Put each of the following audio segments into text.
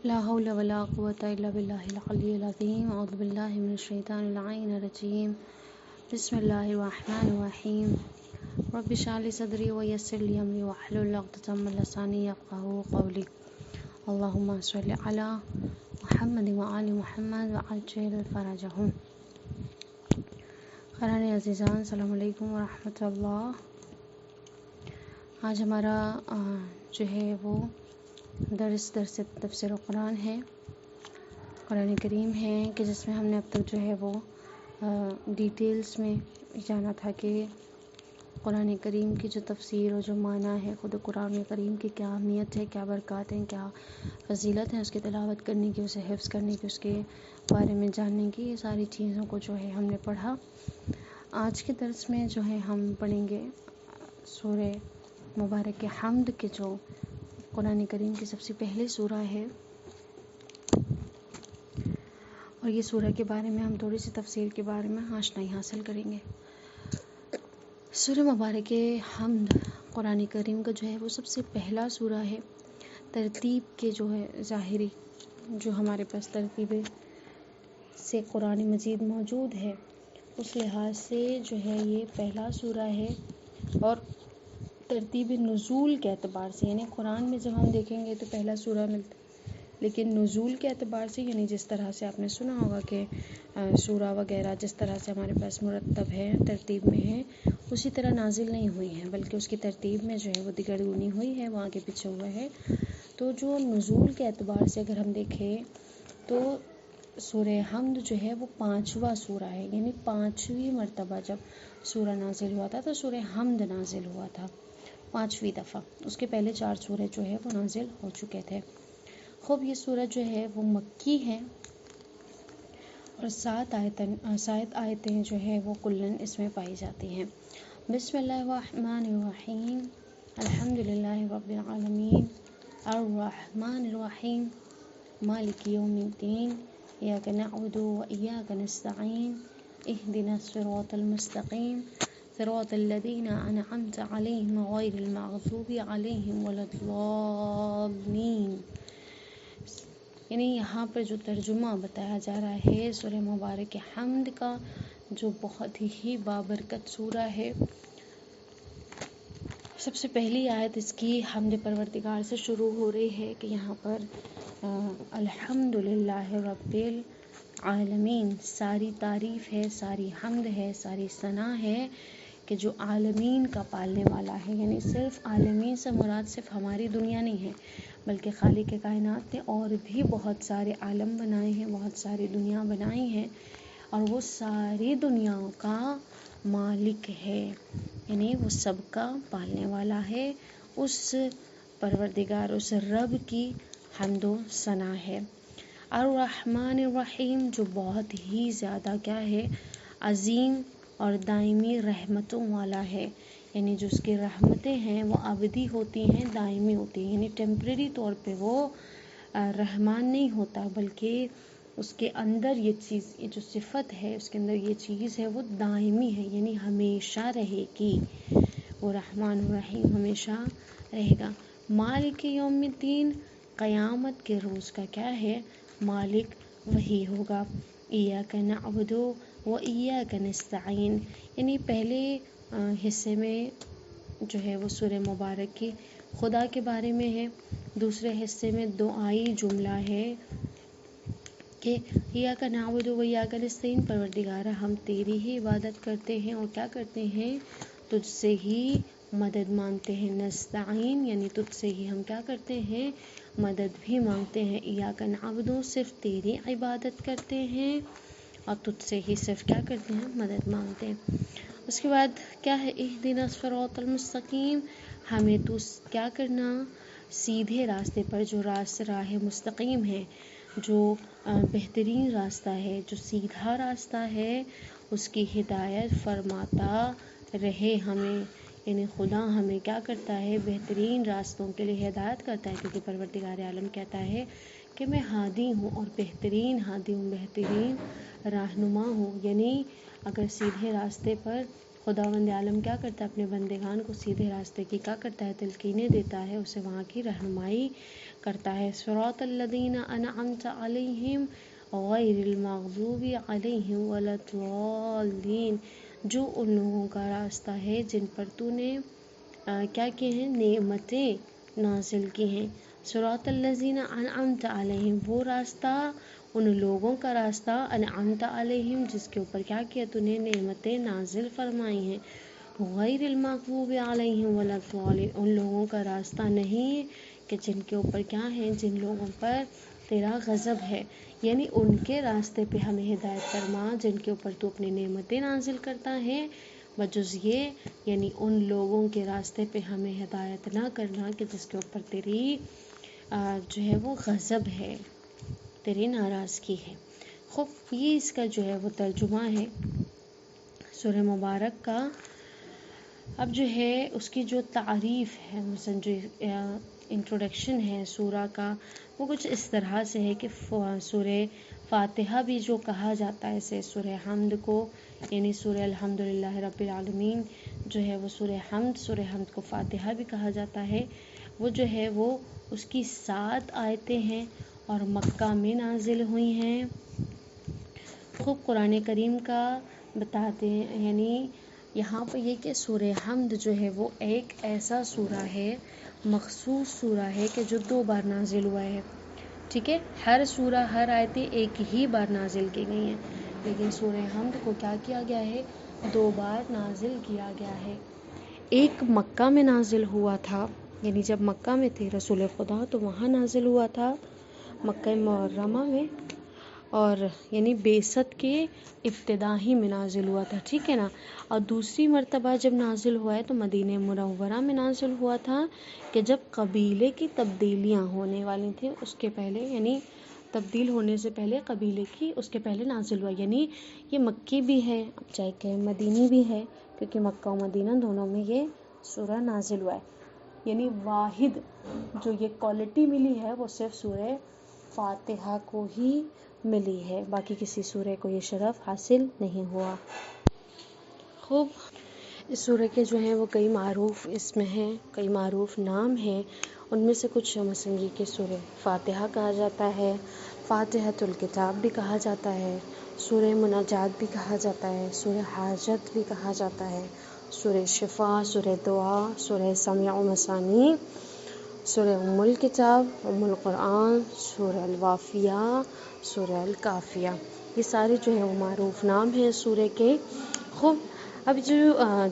لا حول ولا قوة إلا بالله العلي العظيم. أعوذ بالله من الشيطان اللعين الرجيم. بسم الله الرحمن الرحيم. رب اشرح لي صدري ويسر لي أمري واحلل عقدة من لساني يفقهوا قولي. اللهم صل على محمد وآل محمد وعجل فرجهم. قرآن عزیزان، السلام علیکم ورحمۃ اللہ. آج ہمارا جو ہے وہ درس تفسیر قرآن ہے، قرآن کریم ہے، کہ جس میں ہم نے اب تک جو ہے وہ ڈیٹیلز میں جانا تھا کہ قرآن کریم کی جو تفسیر اور جو معنی ہے خود قرآن کریم کی کیا اہمیت ہے، کیا برکات ہیں، کیا فضیلت ہے اس کی تلاوت کرنے کی، اسے حفظ کرنے کی، اس کے بارے میں جاننے کی، یہ ساری چیزوں کو جو ہے ہم نے پڑھا. آج کے درس میں جو ہے ہم پڑھیں گے سورہ مبارک حمد کے جو قرآن کریم کی سب سے پہلے سورہ ہے، اور یہ سورہ کے بارے میں ہم تھوڑی سی تفسیر کے بارے میں آشنائی حاصل کریں گے. سورہ مبارک حمد قرآن کریم کا جو ہے وہ سب سے پہلا سورہ ہے. ترتیب کے جو ہے ظاہری جو ہمارے پاس ترتیب سے قرآن مجید موجود ہے اس لحاظ سے جو ہے یہ پہلا سورہ ہے. اور ترتیب نزول کے اعتبار سے یعنی قرآن میں جب ہم دیکھیں گے تو پہلا سورہ ملتا ہے، لیکن نزول کے اعتبار سے یعنی جس طرح سے آپ نے سنا ہوگا کہ سورہ وغیرہ جس طرح سے ہمارے پاس مرتب ہے، ترتیب میں ہے، اسی طرح نازل نہیں ہوئی ہیں، بلکہ اس کی ترتیب میں جو ہے وہ دگرگونی ہوئی ہے، وہ آگے پیچھے ہوا ہے. تو جو نزول کے اعتبار سے اگر ہم دیکھیں تو سورہ حمد جو ہے وہ 5واں سورہ ہے، یعنی 5ویں مرتبہ جب سورہ نازل ہوا تھا تو سورہ حمد نازل ہوا تھا 5ویں دفعہ. اس کے پہلے 4 سورے جو ہے وہ نازل ہو چکے تھے. خوب یہ سورہ جو ہے وہ مکی ہے اور 7 آیتیں جو ہے وہ کلن اس میں پائی جاتی ہیں. بسم اللہ الرحمن الرحیم. الحمد للہ رب العالمین الرحمن الرحیم مالک یوم الدین ایاک نعبد و ایاک نستعین اہدنا الصراط المستقیم صراط الذین انعمت علیہم غیر المغضوب علیہم ولا الضالین. یعنی یہاں پر جو ترجمہ بتایا جا رہا ہے سورہ مبارک حمد کا، جو بہت ہی بابرکت سورہ ہے. سب سے پہلی آیت اس کی حمد پروردگار سے شروع ہو رہی ہے کہ یہاں پر الحمد للہ رب العالمین، ساری تعریف ہے، ساری حمد ہے، ساری ثنا ہے کہ جو عالمین کا پالنے والا ہے. یعنی صرف عالمین سے مراد صرف ہماری دنیا نہیں ہے، بلکہ خالق کائنات نے اور بھی بہت سارے عالم بنائے ہیں، بہت ساری دنیا بنائی ہیں، اور وہ ساری دنیاؤں کا مالک ہے، یعنی وہ سب کا پالنے والا ہے. اس پروردگار، اس رب کی حمد و ثنا ہے. الرحمن الرحیم، جو بہت ہی زیادہ کیا ہے، عظیم اور دائمی رحمتوں والا ہے. یعنی جو اس کی رحمتیں ہیں وہ ابدی ہوتی ہیں، دائمی ہوتی ہیں، یعنی ٹیمپریری طور پہ وہ رحمان نہیں ہوتا، بلکہ اس کے اندر یہ چیز، یہ جو صفت ہے اس کے اندر یہ چیز ہے وہ دائمی ہے، یعنی ہمیشہ رہے گی. وہ رحمان الرحیم ہمیشہ رہے گا. مالک یوم الدین، قیامت کے روز کا کیا ہے، مالک وہی ہوگا. ایاک نعبد و ایاک نستعین، یعنی پہلے حصے میں جو ہے وہ سورہ مبارک کی خدا کے بارے میں ہے. دوسرے حصے میں دعائی جملہ ہے کہ ایاک نعبد و ایاک نستعین، پروردگارہ ہم تیری ہی عبادت کرتے ہیں اور کیا کرتے ہیں، تجھ سے ہی مدد مانگتے ہیں. نستعین یعنی تجھ سے ہی ہم کیا کرتے ہیں، مدد بھی مانگتے ہیں. ایاک نعبد، صرف تیری عبادت کرتے ہیں اور تجھ سے ہی صرف کیا کرتے ہیں، مدد مانگتے ہیں. اس کے بعد کیا ہے، اہدنا الصراط المستقیم، ہمیں تو کیا کرنا، سیدھے راستے پر، جو راہ مستقیم ہے، جو بہترین راستہ ہے، جو سیدھا راستہ ہے، اس کی ہدایت فرماتا رہے ہمیں. یعنی خدا ہمیں کیا کرتا ہے، بہترین راستوں کے لیے ہدایت کرتا ہے، کیونکہ پروردگار عالم کہتا ہے کہ میں ہادی ہوں اور بہترین ہادی ہوں، بہترین رہنما ہوں. یعنی اگر سیدھے راستے پر خداوند عالم کیا کرتا ہے؟ اپنے بندگان کو سیدھے راستے کی کیا کرتا ہے؟ تلقینیں دیتا ہے، اسے وہاں کی رہنمائی کرتا ہے۔ صراط الذین انعمت علیہم غیر المغضوب علیہم ولا الضالین، جو ان لوگوں کا راستہ ہے جن پر تو نے کیا کیے ہیں؟ نعمتیں نازل کی ہیں۔ صراط الذین انعمت علیہم، وہ راستہ، ان لوگوں کا راستہ، انعمت علیہم، جس کے اوپر کیا کیا تو نے؟ نعمتیں نازل فرمائی ہیں۔ غیر المغضوب علیہم ولا الضالین، ان لوگوں کا راستہ نہیں کہ جن کے اوپر کیا ہے؟ جن لوگوں پر تیرا غضب ہے، یعنی ان کے راستے پہ ہمیں ہدایت فرما جن کے اوپر تو اپنی نعمتیں نازل کرتا ہے، بجز یہ یعنی ان لوگوں کے راستے پہ ہمیں ہدایت نہ کرنا کہ جس کے اوپر تیری جو ہے وہ غضب ہے، تیری ناراضگی ہے۔ خوب یہ اس کا جو ہے وہ ترجمہ ہے سورہ مبارک کا۔ اب جو ہے اس کی جو تعریف ہے، مثلا جو انٹروڈکشن ہے سورہ کا، وہ کچھ اس طرح سے ہے کہ سورہ فاتحہ بھی جو کہا جاتا ہے اسے سورہ حمد کو، یعنی سورہ الحمدللہ رب العالمین جو ہے وہ سورہ حمد کو فاتحہ بھی کہا جاتا ہے، وہ جو ہے وہ اس کی 7 آیتیں ہیں اور مکہ میں نازل ہوئی ہیں۔ خوب قرآن کریم کا بتاتے ہیں، یعنی یہاں پہ یہ کہ سورہ حمد جو ہے وہ ایک ایسا سورہ ہے، مخصوص سورہ ہے کہ جو 2 بار نازل ہوا ہے، ٹھیک ہے؟ ہر سورہ، ہر آیتیں ایک ہی بار نازل کی گئی ہیں، لیکن سورہ حمد کو کیا کیا گیا ہے؟ 2 بار نازل کیا گیا ہے۔ ایک مکہ میں نازل ہوا تھا، یعنی جب مکہ میں تھے رسول خدا تو وہاں نازل ہوا تھا مکہ معرمہ میں، اور یعنی بعثت کے ابتدا ہی میں نازل ہوا تھا، ٹھیک ہے نا؟ اور دوسری مرتبہ جب نازل ہوا ہے تو مدینہ منورہ میں نازل ہوا تھا کہ جب قبیلے کی تبدیلیاں ہونے والی تھیں، اس کے پہلے، یعنی تبدیل ہونے سے پہلے قبیلے کی اس کے پہلے نازل ہوا، یعنی یہ مکی بھی ہے چاہے کہ مدینی بھی ہے، کیونکہ مکہ و مدینہ دونوں میں یہ سورہ نازل ہوا ہے۔ یعنی واحد جو یہ کوالٹی ملی ہے وہ صرف سورہ فاتحہ کو ہی ملی ہے، باقی کسی سورہ کو یہ شرف حاصل نہیں ہوا۔ خوب اس سورہ کے جو ہیں وہ کئی معروف اسم ہیں، کئی معروف نام ہیں، ان میں سے کچھ مثلا یہ کہ سورہ فاتحہ کہا جاتا ہے، فاتحۃ الکتاب بھی کہا جاتا ہے، سورہ مناجات بھی کہا جاتا ہے، سورہ حاجت بھی کہا جاتا ہے، سورہ شفا، سورہ دعا، سورہ سمیع و مثانی، سورہ ام الکتاب، ام القرآن، سورہ الوافیہ، سورہ الکافیہ، یہ سارے جو ہیں وہ معروف نام ہیں سورہ کے۔ خوب اب جو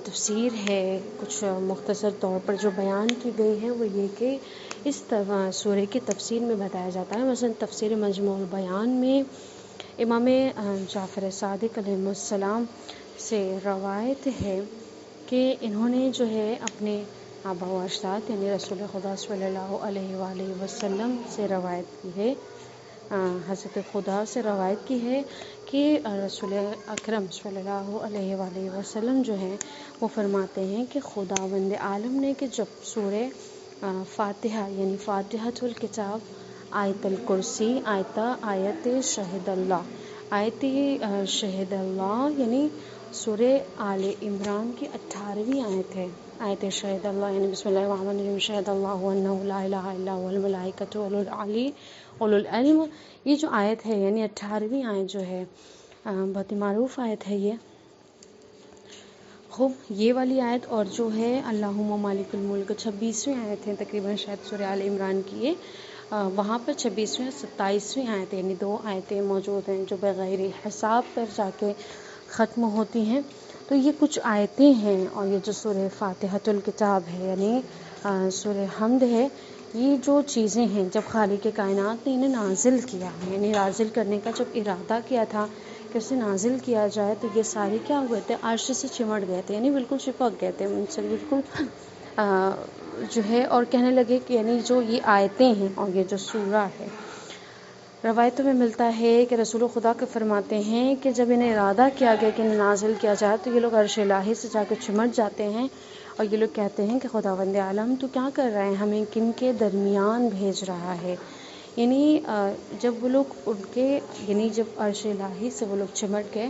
تفسیر ہے کچھ مختصر طور پر جو بیان کی گئی ہے وہ یہ کہ اس طرح سورہ کی تفسیر میں بتایا جاتا ہے، مثلا تفسیر مجموع البیان میں امام جعفر صادق علیہ السلام سے روایت ہے کہ انہوں نے جو ہے اپنے آبا و اجداد یعنی رسول خدا صلی اللہ علیہ وآلہ وسلم سے روایت کی ہے، حضرت خدا سے روایت کی ہے کہ رسول اکرم صلی اللہ علیہ وآلہ وسلم جو ہیں وہ فرماتے ہیں کہ خداوند عالم نے کہ جب سورہ فاتحہ یعنی فاتحۃ الکتاب، آیت الکرسی، آیت شہد اللہ یعنی سورہ آل عمران کی 18ویں آیت ہے، آیت شہد اللہ یعنی بسم اللہ الرحمن الرحیم، شہد اللہ انہ لا الہ الا هو الملائکۃ اولو العلم، یہ جو آیت ہے یعنی 18ویں آیت جو ہے بہت ہی معروف آیت ہے یہ۔ خوب یہ والی آیت اور جو ہے اللہم مالک الملک 26ویں آیت ہے تقریباً شاید سورہ آل عمران کی ہے، وہاں پر 26ویں اور 27ویں آیت یعنی 2 آیتیں موجود ہیں جو بغیر حساب پر جا کے ختم ہوتی ہیں۔ تو یہ کچھ آیتیں ہیں، اور یہ جو سورہ فاتحۃ الکتاب ہے یعنی سورہ حمد ہے، یہ جو چیزیں ہیں جب خالق کائنات نے انہیں نازل کیا یعنی نازل کرنے کا جب ارادہ کیا تھا کہ اسے نازل کیا جائے تو یہ سارے کیا ہوئے تھے؟ عرش سے چمٹ گئے تھے، یعنی بالکل چپک گئے تھے ان سے بالکل جو ہے، اور کہنے لگے کہ یعنی جو یہ آیتیں ہیں اور یہ جو سورہ ہے، روایتوں میں ملتا ہے کہ رسول خدا کے فرماتے ہیں کہ جب انہیں ارادہ کیا گیا کہ انہیں نازل کیا جائے تو یہ لوگ عرش الہی سے جا کے چمٹ جاتے ہیں، اور یہ لوگ کہتے ہیں کہ خداوند عالم تو کیا کر رہا ہے، ہمیں کن کے درمیان بھیج رہا ہے؟ یعنی جب وہ لوگ ان کے یعنی جب عرش الہی سے وہ لوگ چمٹ گئے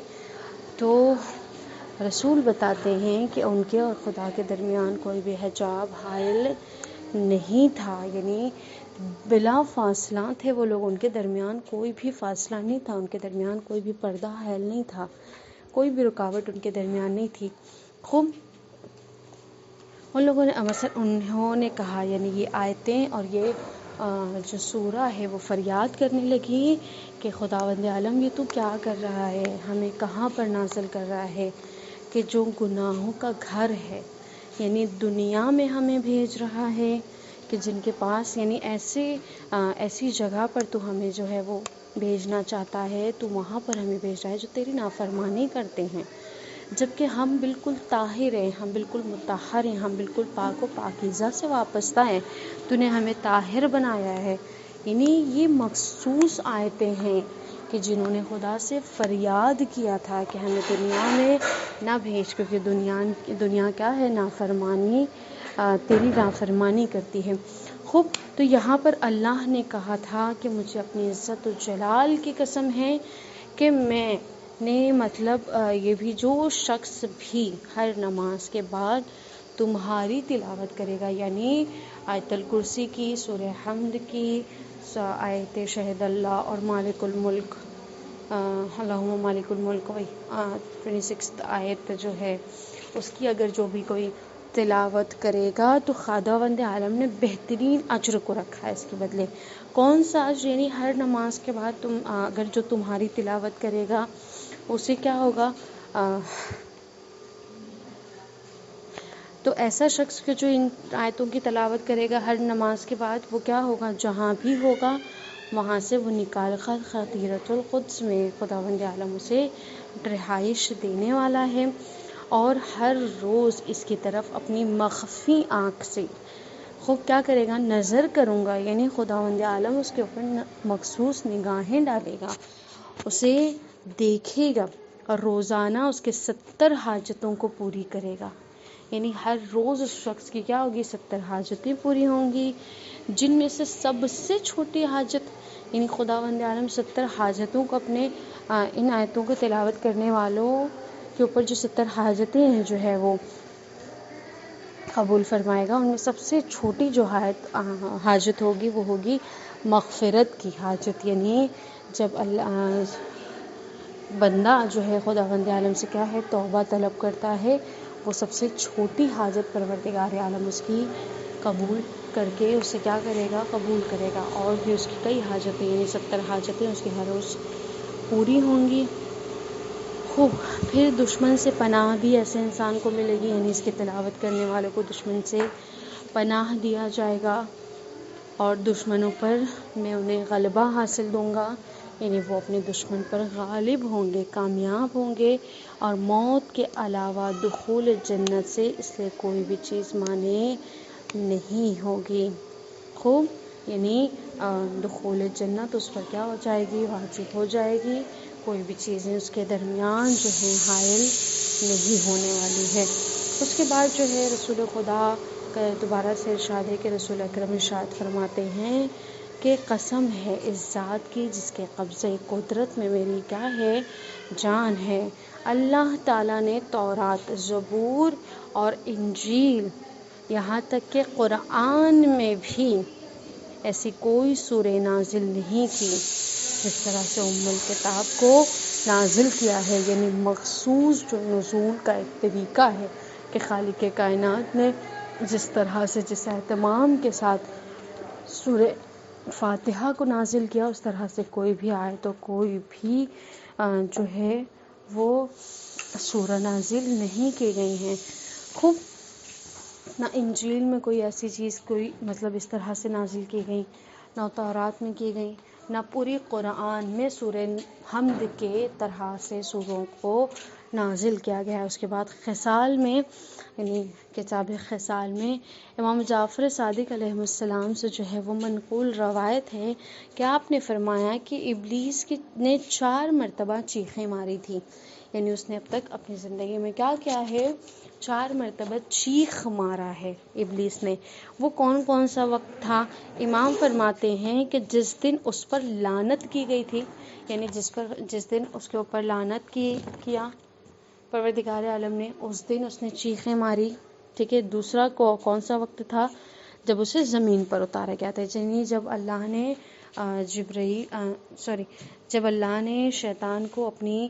تو رسول بتاتے ہیں کہ ان کے اور خدا کے درمیان کوئی بھی حجاب حائل نہیں تھا، یعنی بلا فاصلہ تھے وہ لوگ، ان کے درمیان کوئی بھی فاصلہ نہیں تھا، ان کے درمیان کوئی بھی پردہ حائل نہیں تھا، کوئی بھی رکاوٹ ان کے درمیان نہیں تھی۔ خوب ان لوگوں نے مثلا انہوں نے کہا، یعنی یہ آیتیں اور یہ جو سورہ ہے وہ فریاد کرنے لگی کہ خداوند عالم یہ تو کیا کر رہا ہے، ہمیں کہاں پر نازل کر رہا ہے کہ جو گناہوں کا گھر ہے، یعنی دنیا میں ہمیں بھیج رہا ہے کہ جن کے پاس یعنی ایسی جگہ پر تو ہمیں جو ہے وہ بھیجنا چاہتا ہے، تو وہاں پر ہمیں بھیج رہا ہے جو تیری نافرمانی کرتے ہیں، جبکہ ہم بالکل طاہر ہیں، ہم بالکل مطہر ہیں، ہم بالکل پاک و پاکیزہ سے وابستہ ہیں، تو نے ہمیں طاہر بنایا ہے۔ یعنی یہ مخصوص آیتیں ہیں کہ جنہوں نے خدا سے فریاد کیا تھا کہ ہمیں دنیا میں نہ بھیج، کیونکہ دنیا کیا ہے، نافرمانی، تیری نافرمانی کرتی ہے۔ خوب، تو یہاں پر اللہ نے کہا تھا کہ مجھے اپنی عزت و جلال کی قسم ہے کہ میں نے مطلب یہ بھی جو شخص بھی ہر نماز کے بعد تمہاری تلاوت کرے گا، یعنی آیت الکرسی کی، سورہ حمد کی، آیت شہد اللہ اور مالک الملک، اللہم مالک الملک، 26 آیت جو ہے اس کی اگر جو بھی کوئی تلاوت کرے گا تو خداوند عالم نے بہترین اجر کو رکھا ہے اس کے بدلے۔ کون سا اجر؟ یعنی ہر نماز کے بعد اگر جو تمہاری تلاوت کرے گا اسے کیا ہوگا، تو ایسا شخص کہ جو ان آیتوں کی تلاوت کرے گا ہر نماز کے بعد، وہ کیا ہوگا، جہاں بھی ہوگا وہاں سے وہ نکال کر خطیرۃ القدس میں خداوند عالم اسے رہائش دینے والا ہے، اور ہر روز اس کی طرف اپنی مخفی آنکھ سے خوب کیا کرے گا، نظر کروں گا، یعنی خداوند عالم اس کے اوپر مخصوص نگاہیں ڈالے گا، اسے دیکھے گا، اور روزانہ اس کے 70 حاجتوں کو پوری کرے گا۔ یعنی ہر روز اس شخص کی کیا ہوگی، 70 حاجتیں پوری ہوں گی، جن میں سے سب سے چھوٹی حاجت، یعنی خداوند عالم 70 حاجتوں کو اپنے ان آیتوں کو تلاوت کرنے والوں کے اوپر جو 70 حاجتیں ہیں جو ہے وہ قبول فرمائے گا۔ ان میں سب سے چھوٹی جو حاجت ہوگی وہ ہوگی مغفرت کی حاجت، یعنی جب اللہ بندہ جو ہے خداوند عالم سے کیا ہے، توبہ طلب کرتا ہے، وہ سب سے چھوٹی حاجت پروردگار عالم اس کی قبول کر کے اسے کیا کرے گا، قبول کرے گا، اور بھی اس کی کئی حاجتیں، یعنی 70 حاجتیں اس کی ہر روز پوری ہوں گی۔ خوب، پھر دشمن سے پناہ بھی ایسے انسان کو ملے گی، یعنی اس کی تلاوت کرنے والوں کو دشمن سے پناہ دیا جائے گا، اور دشمنوں پر میں انہیں غلبہ حاصل دوں گا، یعنی وہ اپنے دشمن پر غالب ہوں گے، کامیاب ہوں گے، اور موت کے علاوہ دخول جنت سے اس لیے کوئی بھی چیز مانے نہیں ہوگی۔ خوب، یعنی دخول جنت اس پر کیا ہو جائے گی، واجب ہو جائے گی، کوئی بھی چیزیں اس کے درمیان جو ہے حائل نہیں ہونے والی ہے۔ اس کے بعد جو ہے رسول خدا کا دوبارہ سے ارشاد ہے کہ رسول اکرم ارشاد فرماتے ہیں کہ قسم ہے اس ذات کی جس کے قبضہ قدرت میں میری کیا ہے، جان ہے، اللہ تعالیٰ نے تورات، زبور اور انجیل، یہاں تک کہ قرآن میں بھی ایسی کوئی سورہ نازل نہیں کی جس طرح سے ام الکتاب کو نازل کیا ہے، یعنی مخصوص جو نزول کا ایک طریقہ ہے کہ خالق کائنات نے جس طرح سے، جس اہتمام کے ساتھ سورہ فاتحہ کو نازل کیا، اس طرح سے کوئی بھی آیت تو کوئی بھی جو ہے وہ سورہ نازل نہیں کی گئی ہیں۔ خوب، نہ انجیل میں کوئی ایسی چیز کوئی مطلب اس طرح سے نازل کی گئی، نہ تورات میں کی گئی، نہ پوری قرآن میں سورہ حمد کے طرح سے سوروں کو نازل کیا گیا ہے۔ اس کے بعد خصال میں، یعنی کتاب خصال میں امام جعفر صادق علیہ السلام سے جو ہے وہ منقول روایت ہے کہ آپ نے فرمایا کہ ابلیس نے 4 مرتبہ چیخیں ماری تھی، یعنی اس نے اب تک اپنی زندگی میں کیا کیا ہے، 4 مرتبہ چیخ مارا ہے ابلیس نے۔ وہ کون کون سا وقت تھا؟ امام فرماتے ہیں کہ جس دن اس پر لعنت کی گئی تھی، یعنی جس دن اس کے اوپر لعنت کیا پروردگار عالم نے اس دن اس نے چیخیں ماری، ٹھیک ہے۔ دوسرا کون سا وقت تھا؟ جب اسے زمین پر اتارا گیا تھا، یعنی جب اللہ نے جب اللہ نے شیطان کو اپنی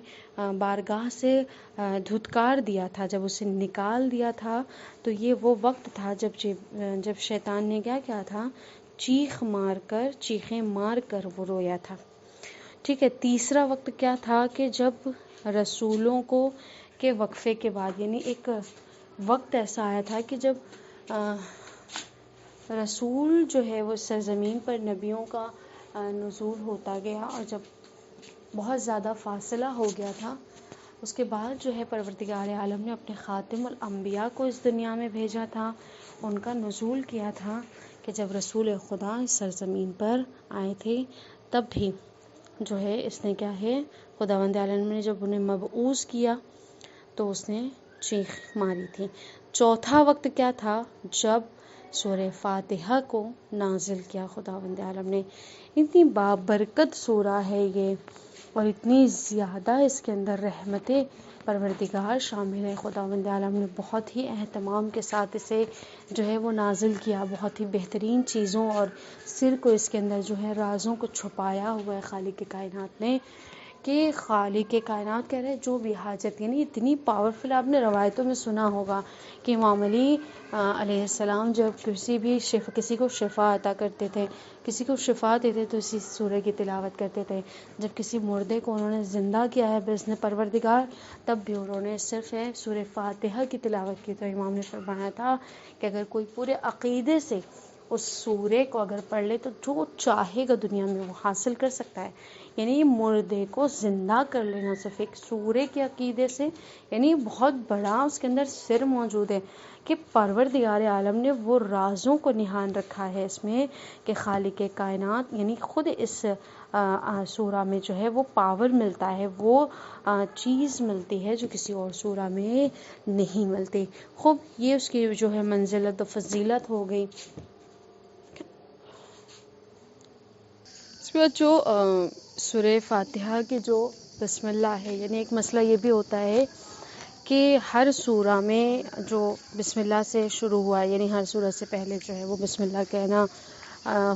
بارگاہ سے دھتکار دیا تھا، جب اسے نکال دیا تھا، تو یہ وہ وقت تھا جب شیطان نے کیا تھا، چیخیں مار کر وہ رویا تھا، ٹھیک ہے۔ تیسرا وقت کیا تھا کہ جب رسولوں کے وقفے کے بعد، یعنی ایک وقت ایسا آیا تھا کہ جب رسول جو ہے وہ سرزمین پر نبیوں کا نزول ہوتا گیا، اور جب بہت زیادہ فاصلہ ہو گیا تھا، اس کے بعد جو ہے پروردگار عالم نے اپنے خاتم الانبیاء کو اس دنیا میں بھیجا تھا، ان کا نزول کیا تھا کہ جب رسول خدا اس سرزمین پر آئے تھے، تب بھی جو ہے اس نے کیا ہے، خداوند عالم نے جب انہیں مبعوث کیا تو اس نے چیخ ماری تھی۔ چوتھا وقت کیا تھا؟ جب سورہ فاتحہ کو نازل کیا خداوند عالم نے۔ اتنی بابرکت سورہ ہے یہ، اور اتنی زیادہ اس کے اندر رحمت پروردگار شامل ہے۔ خداوند عالم نے بہت ہی اہتمام کے ساتھ اسے جو ہے وہ نازل کیا، بہت ہی بہترین چیزوں اور سر کو اس کے اندر جو ہے رازوں کو چھپایا ہوا ہے خالق کائنات نے، کہ خالق کائنات کہہ رہے جو بھی حاجت، یعنی اتنی پاورفل۔ آپ نے روایتوں میں سنا ہوگا کہ امام علی علیہ السلام جب کسی کو شفا عطا کرتے تھے، کسی کو شفا دیتے تو اسی سورہ کی تلاوت کرتے تھے۔ جب کسی مردے کو انہوں نے زندہ کیا ہے بإذن پروردگار، تب بھی انہوں نے صرف سورہ فاتحہ کی تلاوت کی۔ تو امام نے فرمایا تھا کہ اگر کوئی پورے عقیدے سے اس سورے کو اگر پڑھ لے تو جو چاہے گا دنیا میں وہ حاصل کر سکتا ہے۔ یعنی مردے کو زندہ کر لینا صرف ایک سورے کے عقیدے سے، یعنی بہت بڑا اس کے اندر سر موجود ہے کہ پروردگار عالم نے وہ رازوں کو نہان رکھا ہے اس میں، کہ خالق کائنات یعنی خود اس سورہ میں جو ہے وہ پاور ملتا ہے، وہ چیز ملتی ہے جو کسی اور سورہ میں نہیں ملتی۔ خوب یہ اس کی جو ہے منزلت و فضیلت ہو گئی۔ اس کے بعد جو سورہ فاتحہ کی جو بسم اللہ ہے، یعنی ایک مسئلہ یہ بھی ہوتا ہے کہ ہر سورہ میں جو بسم اللہ سے شروع ہوا ہے، یعنی ہر سورہ سے پہلے جو ہے وہ بسم اللہ کہنا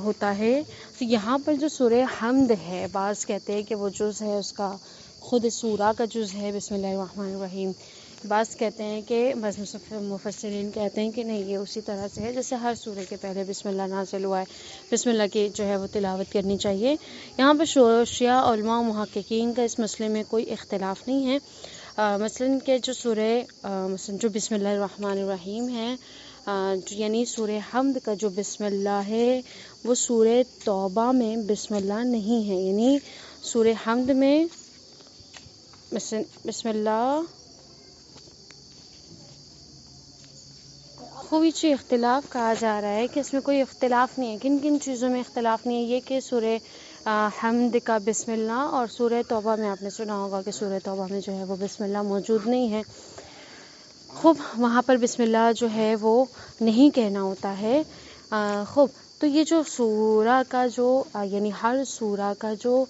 ہوتا ہے۔ تو یہاں پر جو سورہ حمد ہے، بعض کہتے ہیں کہ وہ جز ہے اس کا، خود سورہ کا جز ہے بسم اللہ الرحمن الرحیم۔ بعض کہتے ہیں کہ مفسرین کہتے ہیں کہ نہیں، یہ اسی طرح سے ہے جیسے ہر سورہ کے پہلے بسم اللہ نازل ہوا ہے، بسم اللہ کی جو ہے وہ تلاوت کرنی چاہیے۔ یہاں پر شیعہ علماء و محققین کا اس مسئلے میں کوئی اختلاف نہیں ہے۔ مثلاً کہ جو جو بسم اللہ الرحمن الرحیم ہے، یعنی سورہ حمد کا جو بسم اللہ ہے وہ سورہ توبہ میں بسم اللہ نہیں ہے، یعنی سورہ حمد میں بسم اللہ خوبی چی اختلاف کہا جا رہا ہے کہ اس میں کوئی اختلاف نہیں ہے۔ کن کن چیزوں میں اختلاف نہیں ہے؟ یہ کہ سورہ حمد کا بسم اللہ، اور سورہ توبہ میں آپ نے سنا ہوگا کہ سورہ توبہ میں جو ہے وہ بسم اللہ موجود نہیں ہے۔ خوب وہاں پر بسم اللہ جو ہے وہ نہیں کہنا ہوتا ہے۔ خوب تو یہ جو سورہ کا جو یعنی ہر سورہ کا جو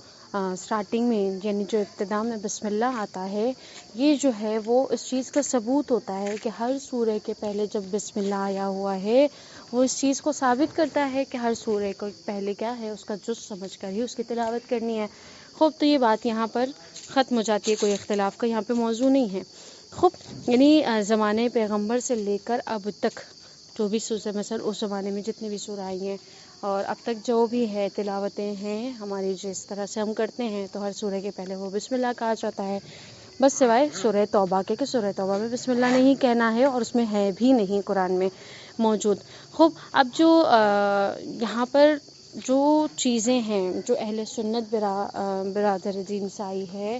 سٹارٹنگ میں یعنی جو ابتدا میں بسم اللہ آتا ہے، یہ جو ہے وہ اس چیز کا ثبوت ہوتا ہے کہ ہر سورہ کے پہلے جب بسم اللہ آیا ہوا ہے، وہ اس چیز کو ثابت کرتا ہے کہ ہر سورہ کو پہلے کیا ہے، اس کا جز سمجھ کر ہی اس کی تلاوت کرنی ہے۔ خوب تو یہ بات یہاں پر ختم ہو جاتی ہے، کوئی اختلاف کا یہاں پہ موضوع نہیں ہے۔ خوب یعنی زمانے پیغمبر سے لے کر اب تک جو بھی سورہ، مثلا اس زمانے میں جتنی بھی سورہ آئی ہیں اور اب تک جو بھی ہے تلاوتیں ہیں ہماری جس طرح سے ہم کرتے ہیں، تو ہر سورہ کے پہلے وہ بسم اللہ کہا جاتا ہے، بس سوائے سورہ توبہ کے کہ سورہ توبہ میں بسم اللہ نہیں کہنا ہے، اور اس میں ہے بھی نہیں قرآن میں موجود۔ خوب اب جو یہاں پر جو چیزیں ہیں جو اہل سنت برادر دین سائی ہے،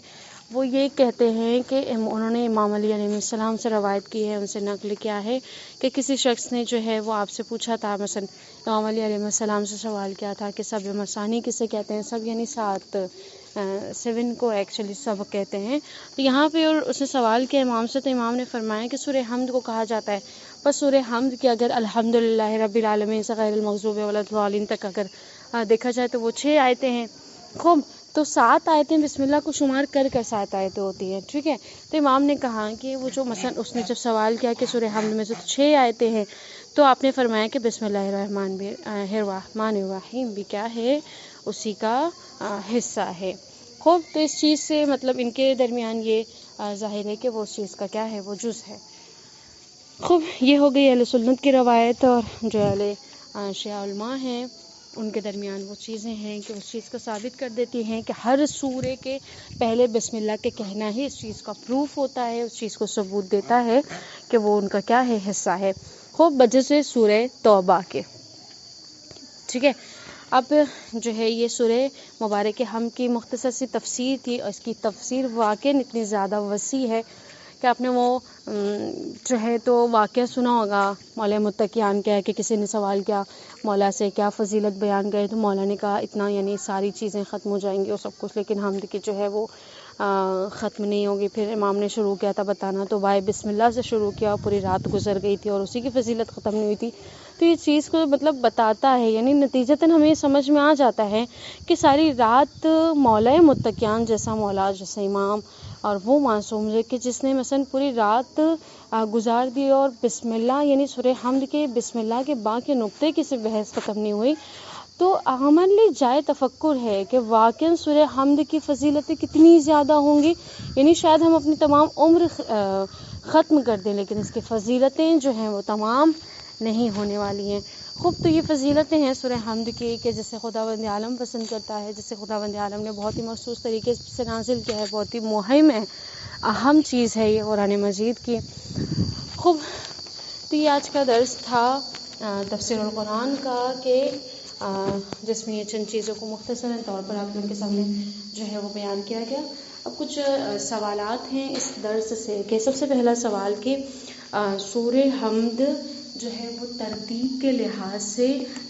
وہ یہ کہتے ہیں کہ انہوں نے امام علی علیہ السلام سے روایت کی ہے، ان سے نقل کیا ہے کہ کسی شخص نے جو ہے وہ آپ سے پوچھا تھا، مثلا امام علی علیہ السلام سے سوال کیا تھا کہ سب مسانی کسے کہتے ہیں، سب یعنی 7 کو ایکچولی سب کہتے ہیں۔ تو یہاں پہ اور اس نے سوال کیا امام سے، تو امام نے فرمایا کہ سورہ حمد کو کہا جاتا ہے۔ بس سورہ حمد کی اگر الحمدللہ رب العالمین سے غیر المغضوب ولا الضالین تک اگر دیکھا جائے تو وہ 6 آیتیں ہیں۔ خوب تو 7 آیتیں بسم اللہ کو شمار کر 7 آیتیں ہوتی ہیں، ٹھیک ہے. تو امام نے کہا کہ وہ جو مثلا اس نے جب سوال کیا کہ سورہ حمد میں سے 6 آیتیں ہیں، تو آپ نے فرمایا کہ بسم اللہ الرحمن الرحیم بھی کیا ہے، اسی کا حصہ ہے. خوب، تو اس چیز سے مطلب ان کے درمیان یہ ظاہر ہے کہ وہ اس چیز کا کیا ہے، وہ جز ہے. خوب، یہ ہو گئی اہل سنت کی روایت، اور جو اہل شیعہ علماء ہیں ان کے درمیان وہ چیزیں ہیں کہ اس چیز کو ثابت کر دیتی ہیں کہ ہر سورے کے پہلے بسم اللہ کے کہنا ہی اس چیز کا پروف ہوتا ہے، اس چیز کو ثبوت دیتا ہے کہ وہ ان کا کیا ہے، حصہ ہے. خوب، وجہ سے سورہ توبہ کے، ٹھیک ہے. اب جو ہے یہ سورہ مبارک حمد کی مختصر سی تفسیر تھی، اور اس کی تفسیر واقعاً اتنی زیادہ وسیع ہے کہ آپ نے وہ جو ہے تو واقعہ سنا ہوگا مولا متقیان کا، کہ کسی نے سوال کیا مولا سے کیا فضیلت بیان کرے، تو مولا نے کہا اتنا، یعنی ساری چیزیں ختم ہو جائیں گی اور سب کچھ، لیکن حمد کی جو ہے وہ ختم نہیں ہوگی. پھر امام نے شروع کیا تھا بتانا، تو بھائی بسم اللہ سے شروع کیا، پوری رات گزر گئی تھی اور اسی کی فضیلت ختم نہیں ہوئی تھی. تو یہ چیز کو مطلب بتاتا ہے، یعنی نتیجتاً ہمیں یہ سمجھ میں آ جاتا ہے کہ ساری رات مولا متقیان جیسا مولا، جیسا امام، اور وہ معصوم ہے کہ جس نے مثلا پوری رات گزار دی اور بسم اللہ یعنی سورہ حمد کے بسم اللہ کے با کے نقطے کی صرف بحث ختم نہیں ہوئی. تو ہمارے لیے جائے تفکر ہے کہ واقعاً سورہ حمد کی فضیلتیں کتنی زیادہ ہوں گی، یعنی شاید ہم اپنی تمام عمر ختم کر دیں لیکن اس کی فضیلتیں جو ہیں وہ تمام نہیں ہونے والی ہیں. خوب، تو یہ فضیلتیں ہیں سورہ حمد کی کہ جسے خداوند عالم پسند کرتا ہے، جسے خداوند عالم نے بہت ہی مخصوص طریقے سے نازل کیا ہے، بہت ہی مہم ہے، اہم چیز ہے یہ قرآن مجید کی. خوب، تو یہ آج کا درس تھا تفسیر القرآن کا، کہ جس میں یہ چند چیزوں کو مختصراً طور پر آپ لوگوں کے سامنے جو ہے وہ بیان کیا گیا. اب کچھ سوالات ہیں اس درس سے، کہ سب سے پہلا سوال کہ سورہ حمد جو ہے وہ ترتیب کے لحاظ سے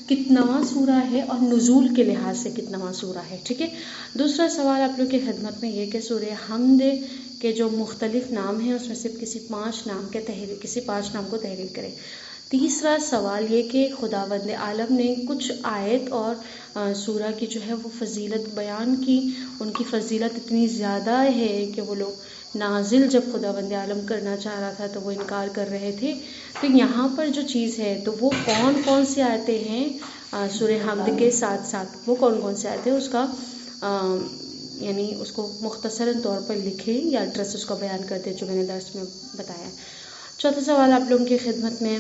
کتنواں سورہ ہے اور نزول کے لحاظ سے کتنواں سورہ ہے، ٹھیک ہے. دوسرا سوال آپ لوگ کی خدمت میں یہ کہ سورہ حمد کے جو مختلف نام ہیں اس میں سے کسی 5 نام کو تحریر کریں. تیسرا سوال یہ کہ خداوند عالم نے کچھ آیت اور سورہ کی جو ہے وہ فضیلت بیان کی، ان کی فضیلت اتنی زیادہ ہے کہ وہ لوگ نازل جب خداوند عالم کرنا چاہ رہا تھا تو وہ انکار کر رہے تھے. تو یہاں پر جو چیز ہے تو وہ کون کون سی آیتیں ہیں سورہ حمد کے ساتھ ساتھ، وہ کون کون سی آیتیں، اس کا یعنی اس کو مختصراً طور پر لکھیں یا ایڈریس اس کا بیان کر دیں جو میں نے درس میں بتایا. چوتھا سوال آپ لوگوں کی خدمت میں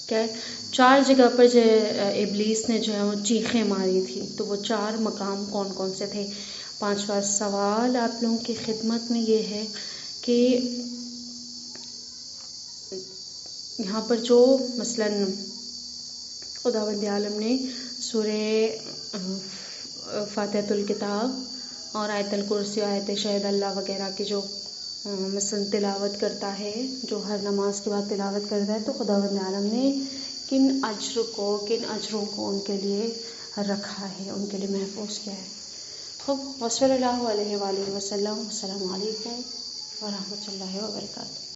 کیا ہے، 4 جگہ پر جو ابلیس نے جو ہے وہ چیخیں ماری تھی، تو وہ 4 مقام کون کون سے تھے. 5واں سوال آپ لوگوں کی خدمت میں یہ ہے کہ یہاں پر جو مثلاً خداوند عالم نے سورہ فاتحۃ الکتاب اور آیت الکرسی، آیت شہد اللہ وغیرہ کی جو مثلاً تلاوت کرتا ہے، جو ہر نماز کے بعد تلاوت کرتا ہے، تو خداوند عالم نے کن اجروں کو ان کے لیے رکھا ہے، ان کے لیے محفوظ کیا ہے. خوب، وصلی اللہ علیہ وآلہ وسلم. السلام علیکم ورحمۃ اللہ وبرکاتہ.